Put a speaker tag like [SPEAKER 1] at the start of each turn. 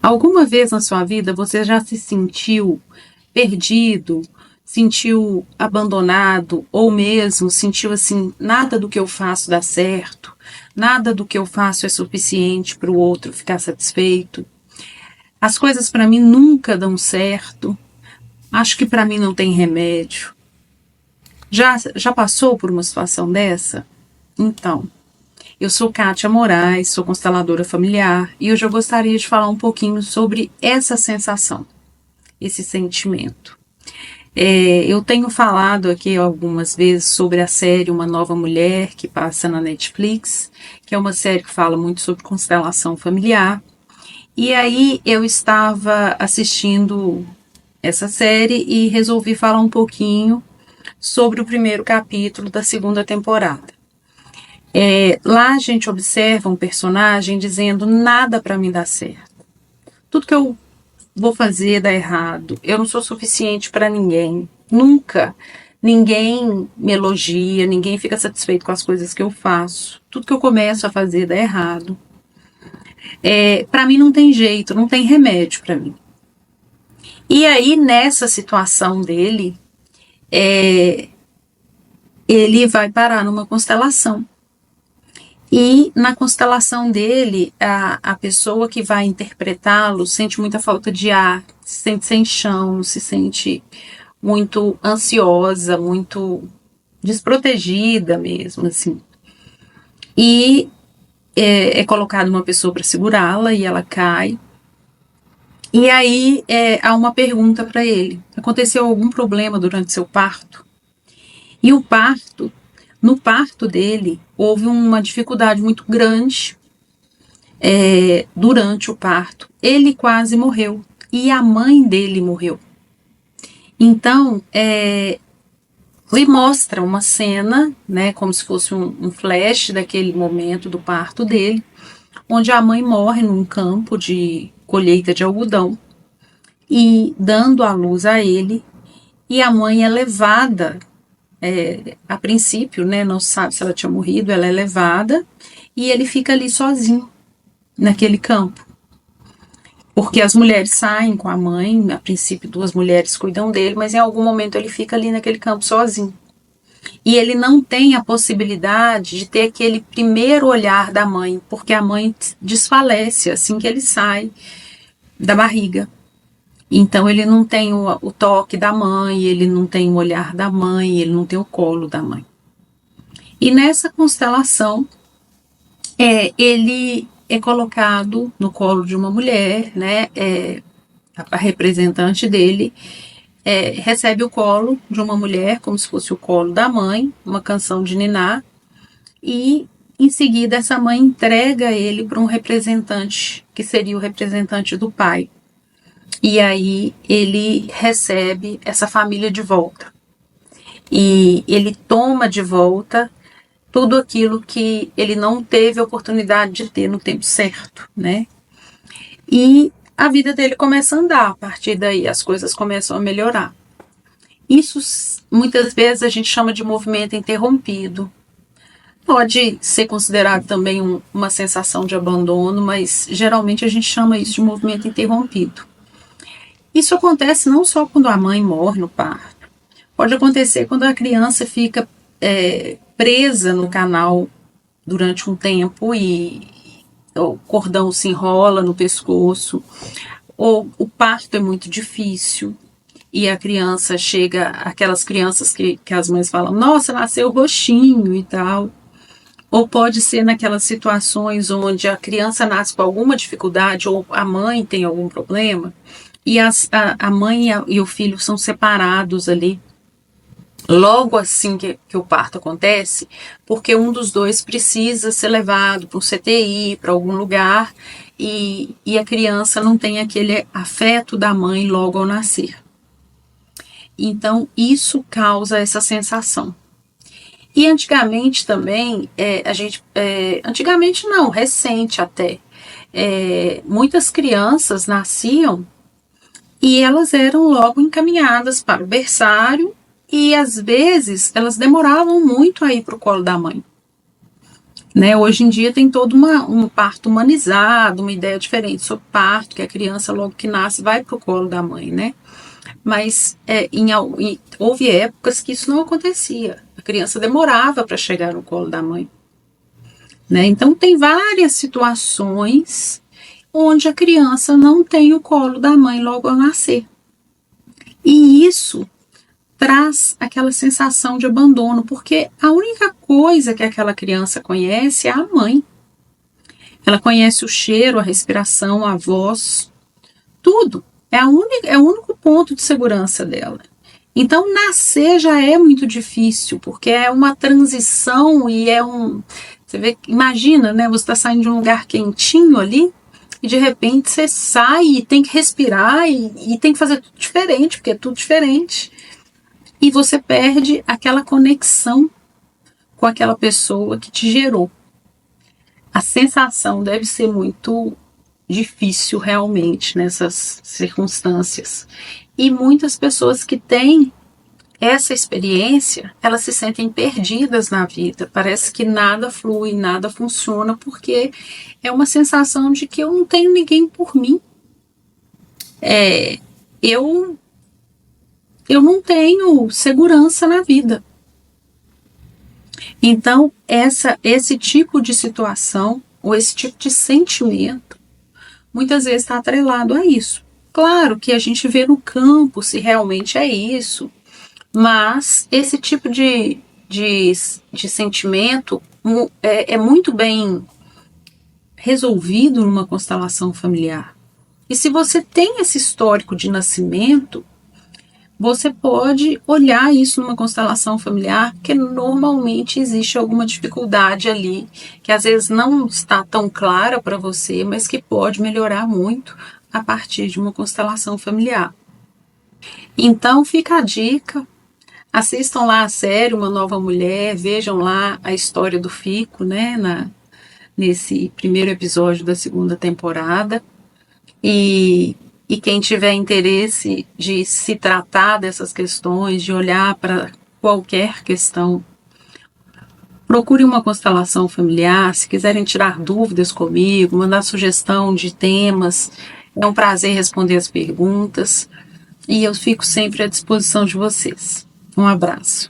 [SPEAKER 1] Alguma vez na sua vida você já se sentiu perdido, sentiu abandonado ou mesmo sentiu assim, nada do que eu faço dá certo, nada do que eu faço é suficiente para o outro ficar satisfeito. As coisas para mim nunca dão certo. Acho que para mim não tem remédio. Já passou por uma situação dessa? Então, eu sou Kátia Moraes, sou consteladora familiar e hoje eu gostaria de falar um pouquinho sobre essa sensação, esse sentimento. Eu tenho falado aqui algumas vezes sobre a série Uma Nova Mulher, que passa na Netflix, que é uma série que fala muito sobre constelação familiar. E aí eu estava assistindo essa série e resolvi falar um pouquinho sobre o primeiro capítulo da segunda temporada. Lá a gente observa um personagem dizendo: nada para mim dá certo. Tudo que eu vou fazer dá errado. Eu não sou suficiente para ninguém. Nunca. Ninguém me elogia, ninguém fica satisfeito com as coisas que eu faço. Tudo que eu começo a fazer dá errado. Para mim não tem jeito, não tem remédio para mim. E aí, nessa situação dele, ele vai parar numa constelação. E na constelação dele, a pessoa que vai interpretá-lo sente muita falta de ar, se sente sem chão, se sente muito ansiosa, muito desprotegida mesmo, assim. E é colocada uma pessoa para segurá-la e ela cai. E aí há uma pergunta para ele: aconteceu algum problema durante seu parto? E no parto dele, houve uma dificuldade muito grande durante o parto. Ele quase morreu e a mãe dele morreu. Então, ele mostra uma cena, né, como se fosse um flash daquele momento do parto dele, onde a mãe morre num campo de colheita de algodão e dando a luz a ele, e a mãe é levada, a princípio, né, não se sabe se ela tinha morrido, ela é levada e ele fica ali sozinho naquele campo. Porque as mulheres saem com a mãe, a princípio 2 mulheres cuidam dele, mas em algum momento ele fica ali naquele campo sozinho. E ele não tem a possibilidade de ter aquele primeiro olhar da mãe, porque a mãe desfalece assim que ele sai da barriga. Então ele não tem o toque da mãe, ele não tem o olhar da mãe, ele não tem o colo da mãe. E nessa constelação, ele é colocado no colo de uma mulher, né? A representante dele recebe o colo de uma mulher, como se fosse o colo da mãe, uma canção de niná, e em seguida essa mãe entrega ele para um representante, que seria o representante do pai. E aí ele recebe essa família de volta. E ele toma de volta tudo aquilo que ele não teve a oportunidade de ter no tempo certo, né? E a vida dele começa a andar, a partir daí as coisas começam a melhorar. Isso muitas vezes a gente chama de movimento interrompido. Pode ser considerado também uma sensação de abandono, mas geralmente a gente chama isso de movimento interrompido. Isso acontece não só quando a mãe morre no parto, pode acontecer quando a criança fica presa no canal durante um tempo e o cordão se enrola no pescoço, ou o parto é muito difícil e a criança chega, aquelas crianças que as mães falam: nossa, nasceu roxinho e tal. Ou pode ser naquelas situações onde a criança nasce com alguma dificuldade ou a mãe tem algum problema e a mãe e o filho são separados ali logo assim que o parto acontece, porque um dos dois precisa ser levado para um CTI, para algum lugar, e a criança não tem aquele afeto da mãe logo ao nascer. Então, isso causa essa sensação. E antigamente também, antigamente não, recente até, muitas crianças nasciam e elas eram logo encaminhadas para o berçário e às vezes elas demoravam muito a ir para o colo da mãe. né? Hoje em dia tem todo um parto humanizado, uma ideia diferente sobre parto, que a criança logo que nasce vai para o colo da mãe, né? Mas houve épocas que isso não acontecia. A criança demorava para chegar no colo da mãe, né? Então tem várias situações onde a criança não tem o colo da mãe logo ao nascer. E isso traz aquela sensação de abandono, porque a única coisa que aquela criança conhece é a mãe. Ela conhece o cheiro, a respiração, a voz, tudo. É o único ponto de segurança dela. Então, nascer já é muito difícil, porque é uma transição e é um. Você vê, imagina, né? Você está saindo de um lugar quentinho ali e de repente você sai e tem que respirar e tem que fazer tudo diferente, porque é tudo diferente. E você perde aquela conexão com aquela pessoa que te gerou. A sensação deve ser muito difícil realmente nessas circunstâncias. E muitas pessoas que têm essa experiência, elas se sentem perdidas na vida. Parece que nada flui, nada funciona, porque é uma sensação de que eu não tenho ninguém por mim. Eu, eu não tenho segurança na vida. Então, esse tipo de situação, ou esse tipo de sentimento, muitas vezes está atrelado a isso. Claro que a gente vê no campo se realmente é isso, mas esse tipo de sentimento é muito bem resolvido numa constelação familiar. E se você tem esse histórico de nascimento, você pode olhar isso numa constelação familiar, porque normalmente existe alguma dificuldade ali, que às vezes não está tão clara para você, mas que pode melhorar muito a partir de uma constelação familiar. Então fica a dica, assistam lá a série Uma Nova Mulher, vejam lá a história do Fico, né, nesse primeiro episódio da segunda temporada. E quem tiver interesse de se tratar dessas questões, de olhar para qualquer questão, procure uma constelação familiar. Se quiserem tirar dúvidas comigo, mandar sugestão de temas, é um prazer responder as perguntas. E eu fico sempre à disposição de vocês. Um abraço.